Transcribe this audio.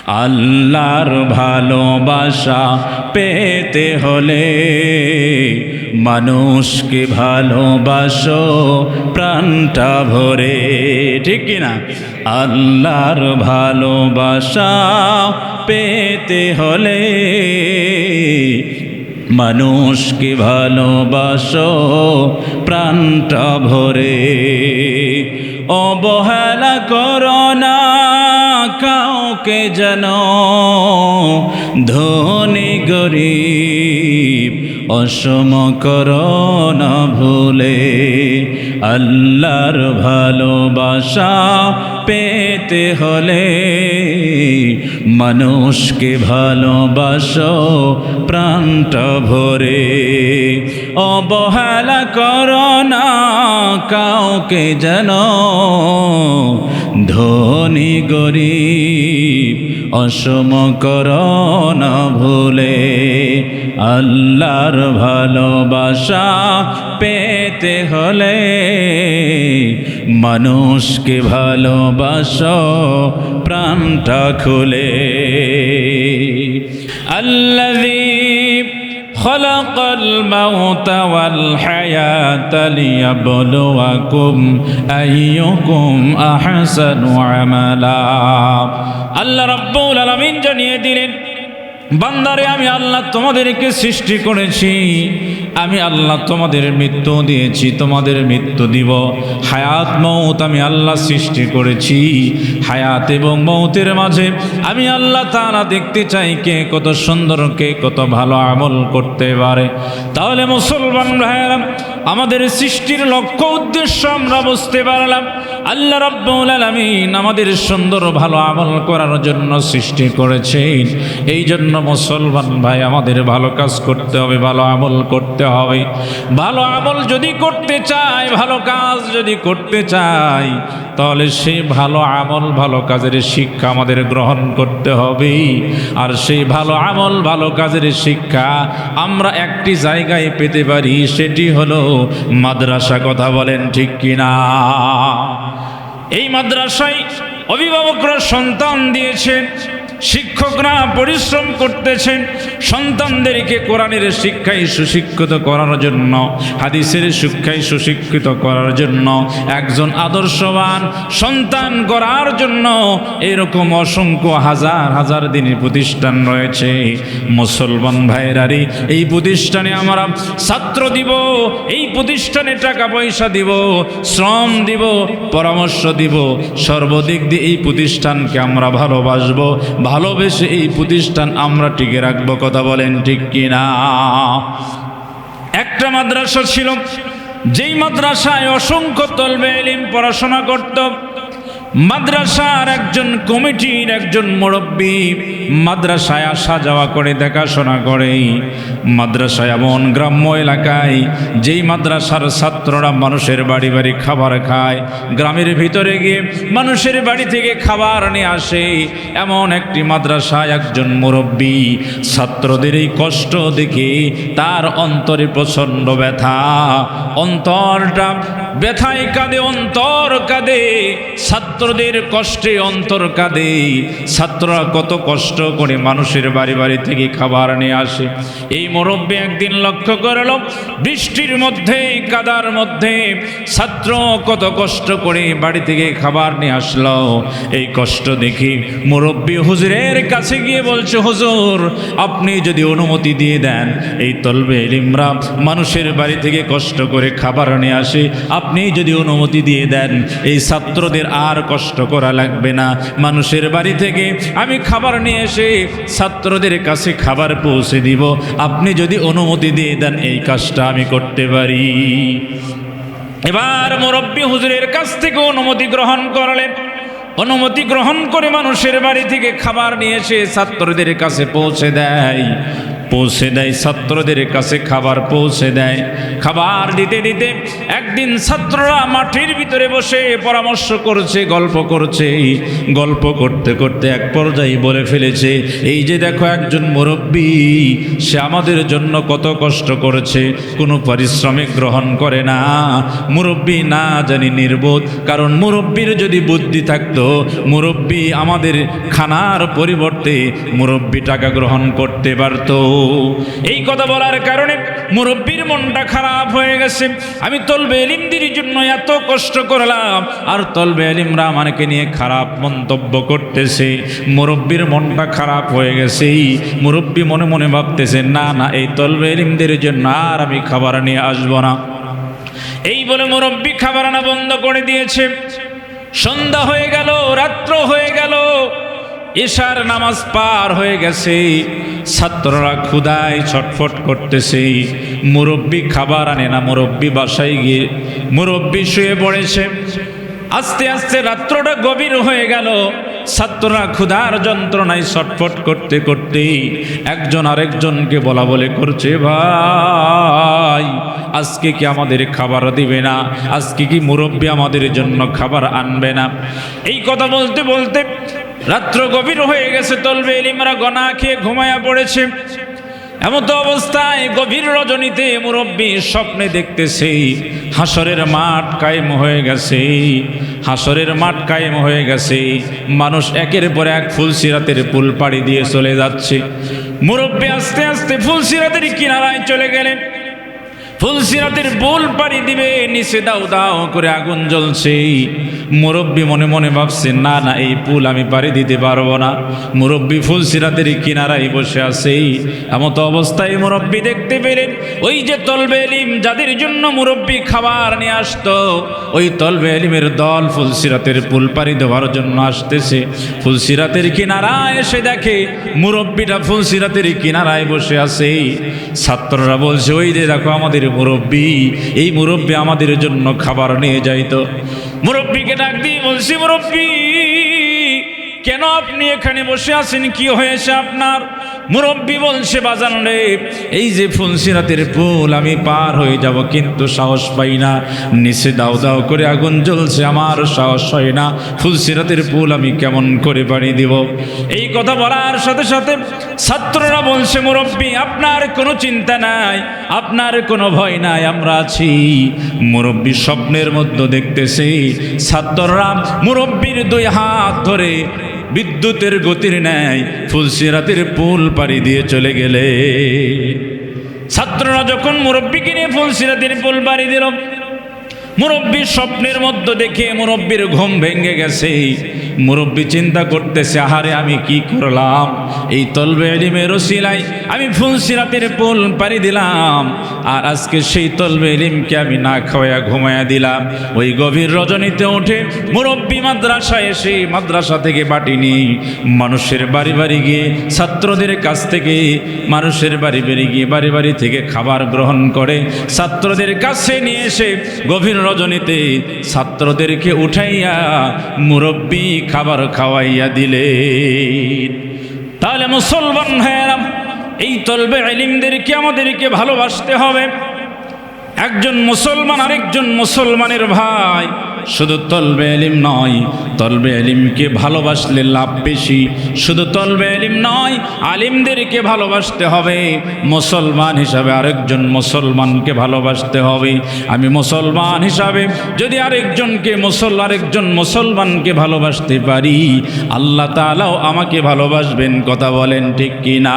আল্লাহর ভালোবাসা পেতে হলে মানুষকে ভালোবাসো প্রাণটা ভরে, ঠিক কিনা? আল্লাহর ভালোবাসা পেতে হলে মানুষকে ভালোবাসো প্রাণটা ভরে। অবহেলা করো না কাউকে যেন, ধনী গরিব অসম করো না ভুলে। আল্লাহর ভালোবাসা পেতে হলে মানুষকে ভালোবাসো প্রাণটা ভরে। অবহেলা করো না কাউকে যেন, ধনী গরিব অসম করো না ভুলে। আল্লাহর ভালোবাসা পেতে হলে মানুষকে ভালোবাসো প্রাণটা খুলে। আল্লাযী খালাকাল মাউতা ওয়াল হায়াতা লিয়াবলুয়াকুম আইয়ুকুম আহসানু আমালা। আল্লাহ রাব্বুল আলামিন জানিয়ে দিলেন, বান্দারে আমি আল্লাহ তোমাদেরকে সৃষ্টি করেছি, আমি আল্লাহ তোমাদের মৃত্যু দিয়েছি, তোমাদের মৃত্যু দিব। হায়াত মৌত আমি আল্লাহ সৃষ্টি করেছি, হায়াত এবং মৌতের মাঝে আমি আল্লাহ তাআলা দেখতে চাই কে কত সুন্দর, কে কত ভালো আমল করতে পারে। তাহলে মুসলমান ভাইয়েরা, আমাদের সৃষ্টির লক্ষ্য উদ্দেশ্য আমরা বুঝতে পারলাম। আল্লাহ রাব্বুল আলামিন আমাদের সুন্দর ভালো আমল করার জন্য সৃষ্টি করেছেন। এই জন্য মুসলমান ভাই, আমাদের ভালো কাজ করতে হবে, ভালো আমল করতে হবে। ভালো আমল যদি করতে চাই, ভালো কাজ যদি করতে চাই, তাহলে সেই ভালো আমল ভালো কাজের শিক্ষা আমাদের গ্রহণ করতে হবে। আর সেই ভালো আমল ভালো কাজের শিক্ষা আমরা একটি জায়গায় পেতে পারি, সেটি হলো মাদ্রাসা। কথা বলেন ঠিক কিনা? এই মাদ্রাসায় অভিভাবকরা সন্তান দিয়েছেন, শিক্ষকরা পরিশ্রম করতেছেন সন্তানদেরকে কোরআনের শিক্ষায় সুশিক্ষিত করার জন্য, হাদিসের শিক্ষায় সুশিক্ষিত করার জন্য, একজন আদর্শবান সন্তান করার জন্য। এরকম অসংখ্য হাজার হাজার দিনের প্রতিষ্ঠান রয়েছে। মুসলমান ভাইয়েরারি, এই প্রতিষ্ঠানে আমরা ছাত্র দিব, এই প্রতিষ্ঠানে টাকা পয়সা দিব, শ্রম দিব, পরামর্শ দিব, সর্বদিক দিয়ে এই প্রতিষ্ঠানকে আমরা ভালোবাসবো, ভালোবেসে এই প্রতিষ্ঠান আমরা টিকে রাখবো। কথা বলেন ঠিক কিনা? একটা মাদ্রাসা ছিল, যেই মাদ্রাসায় অসংখ্য তলবে ইলম পড়াশোনা করত। মাদ্রাসার একজন কমিটির একজন মুরব্বী মাদ্রাসায় আসা যাওয়া করে, দেখাশোনা করে। মাদ্রাসায় এমন গ্রাম্য এলাকায় যেই মাদ্রাসার ছাত্ররা মানুষের বাড়ি বাড়ি খাবার খায়, গ্রামের ভিতরে গিয়ে মানুষের বাড়ি থেকে খাবার নিয়ে আসে, এমন একটি মাদ্রাসায় একজন মুরব্বী ছাত্রদের এই কষ্ট দেখে তার অন্তরে প্রচণ্ড ব্যথা, অন্তরটা ব্যথায় কাঁদে, অন্তর কাঁদে, ছাত্রদের কষ্টে অন্তর কাঁদে। ছাত্ররা কত কষ্ট করে মানুষের বাড়ি বাড়ি থেকে খাবার নিয়ে আসে। এই মুরব্বী একদিন লক্ষ্য করল, বৃষ্টির মধ্যে কাদার মধ্যে ছাত্র কত কষ্ট করে বাড়ি থেকে খাবার নিয়ে আসলো। এই কষ্ট দেখি মুরব্বী হুজুরের কাছে গিয়ে বলছে, হুজুর আপনি যদি অনুমতি দিয়ে দেন, এই তলবে ইলমরা মানুষের বাড়ি থেকে কষ্ট করে খাবার নিয়ে আসে, আপনি যদি অনুমতি দিয়ে দেন, এই ছাত্রদের আর কষ্ট করা লাগবে না, মানুষের বাড়ি থেকে আমি খাবার নিয়ে এসে ছাত্রদের কাছে খাবার পৌঁছে দিব, আপনি যদি অনুমতি দিয়ে দেন এই কাজটা আমি করতে পারি। এবার মুরব্বী হুজুরের কাছ থেকে অনুমতি গ্রহণ করলেন। অনুমতি গ্রহণ করে মানুষের বাড়ি থেকে খাবার নিয়ে এসে ছাত্রদের কাছে পৌঁছে দেয়। পৌঁছে দেয়, ছাত্রদের কাছে খাবার পৌঁছে দেয়। খাবার দিতে দিতে একদিন ছাত্ররা মাঠের ভিতরে বসে পরামর্শ করছে, গল্প করছে। গল্প করতে করতে এক পর্যায়ে বলে ফেলেছে, এই যে দেখো একজন মুরব্বী, সে আমাদের জন্য কত কষ্ট করেছে, কোনো পারিশ্রমিক গ্রহণ করে না। মুরব্বী না জানি নির্বোধ, কারণ মুরব্বীর যদি বুদ্ধি থাকতো, মুরব্বী আমাদের খানার পরিবর্তে মুরব্বী টাকা গ্রহণ করতে পারত। এই কথা বলার কারণে মুরব্বীর মনটা খারাপ হয়ে গেছে। আমি তলবে ইলমদের জন্য এত কষ্ট করলাম, আর তলবে ইলমরা আমাকে নিয়ে খারাপ মন্তব্য করতেছে। মুরব্বীর মনটা খারাপ হয়ে গেছে। মুরব্বী মনে মনে ভাবতেছে, না না, এই তলবে ইলমদের জন্য আর আমি খাবার নিয়ে আসবো না। এই বলে মুরব্বী খাবার আনা বন্ধ করে দিয়েছে। সন্ধ্যা হয়ে গেল, রাত্র হয়ে গেল, ঈশার নামাজ পার হয়ে গেছে। ছাত্ররা ক্ষুধায় ছটফট করতেছে। মুরব্বী খাবার আনে না। মুরব্বী বাসায় গিয়ে মুরব্বী শুয়ে পড়েছে। আস্তে আস্তে রাত্রটা গভীর হয়ে গেল। ছাত্ররা ক্ষুধার যন্ত্রণায় ছটফট করতে করতে একজন আরেকজনকে বলা বলে করছে, ভাই আজকে কি আমাদের খাবার দিবে না? আজকে কি মুরব্বী আমাদের জন্য খাবার আনবে না? এই কথা বলতে বলতে রাত্র গভীর হয়ে গেছে। তলবে ইলমরা গনা খেয়ে ঘুমায়া পড়েছে। এমতো অবস্থায় গভীর রজনীতে মুরব্বী স্বপ্নে দেখতেছে হাসরের মাঠ কায়েম হয়ে গেছে। হাসরের মাঠ কায়েম হয়ে গেছে। মানুষ একের পর এক ফুলসিরাতের পুল পাড়ি দিয়ে চলে যাচ্ছে। মুরব্বী আস্তে আস্তে ফুলসিরাতের কিনারায় চলে গেলেন। ফুলসিরাতের পুল পাড়ি দিবে, নিচে দাও দাও করে আগুন জ্বলছে। মুরব্বী মনে মনে ভাবছে, না না, এই পুল আমি পাড়ি দিতে পারবো না। মুরব্বী ফুলসিরাতের কিনারায় বসে আছে। এমতো অবস্থায় মুরব্বী দেখতে পেলেন, ওই যে তলবে ইলম যাদের জন্য মুরব্বী খাবার নিয়ে আসতো, ওই তলবে ইলমের দল ফুলসিরাতের পুল পাড়ি দেওয়ার জন্য আসতেছে। ফুলসিরাতের কিনারায় এসে দেখে মুরব্বীটা ফুলসিরাতের কিনারায় বসে আছে। ছাত্ররা বলছে, ওই যে দেখো আমাদের মুরব্বী, এই মুরব্বী আমাদের জন্য খাবার নিয়ে যাইতো। মুরব্বীকে ডাক দিয়ে বলছি, মুরব্বী কেন আপনি এখানে বসে আছেন? কি হয়েছে আপনার? মুরব্বী বলছে, বাজান রে, এই যে ফুলসিরাতের পুল আমি পার হয়ে যাব, কিন্তু সাহস পাই না। নিচে দাও দাও করে আগুন জ্বলছে, আমার সাহস হয় না। ফুলসিরাতের পুল আমি কেমন করে পাড়ি দিব? এই কথা বলার সাথে সাথে ছাত্ররা বলছে, মুরব্বী আপনার কোনো চিন্তা নাই, আপনার কোনো ভয় নাই, আমরা আছি। মুরব্বী স্বপ্নের মধ্যে দেখতেছে ছাত্ররা মুরব্বীর দুই হাত ধরে বিদ্যুতের গতির ন্যায় ফুলসিরাতের পুল পাড়ি দিয়ে চলে গেলে। ছাত্ররা যখন মুরব্বীকে নিয়ে ফুলসিরাতের পুল পাড়ি দিল, মুরব্বীর স্বপ্নের মধ্যে দেখে মুরব্বীর ঘুম ভেঙে গেছে। মুরব্বী চিন্তা করতেছে, আহারে আমি কি করলাম? এই তলবে ইলমের ওসিলায় আমি ফুলসিরাতের পুল পাড়ি দিলাম, আর আজকে সেই তলবে ইলমকে আমি না খাওয়ায়া ঘুমায়া দিলাম। ওই গভীর রজনীতে উঠে মুরব্বী মাদ্রাসায় এসে মাদ্রাসা থেকে বাটি নিয়ে মানুষের বাড়ি বাড়ি গিয়ে, ছাত্রদের কাছ থেকে মানুষের বাড়ি বাড়ি গিয়ে বাড়ি বাড়ি থেকে খাবার গ্রহণ করে ছাত্রদের কাছে নিয়ে এসে গভীর রজনীতে ছাত্রদেরকে উঠাইয়া মুরব্বী খাবার খাওয়াইয়া দিলেন। তাহলে মুসলমান ভাইয়েরা, এই তলবে ইলমদেরকে আমাদেরকে ভালোবাসতে হবে। একজন মুসলমান আরেকজন মুসলমানের ভাই। শুধু তলবে ইলম নয়, তলবে ইলমকে ভালোবাসলে লাভ বেশি। শুধু তলবে ইলম নয়, আলিমদেরকে ভালোবাসতে হবে। মুসলমান হিসাবে আরেকজন মুসলমানকে ভালোবাসতে হবে। আমি মুসলমান হিসাবে যদি আরেকজন মুসলমানকে ভালোবাসতে পারি, আল্লাহ তাআলাও আমাকে ভালোবাসবেন। কথা বলেন ঠিক কিনা?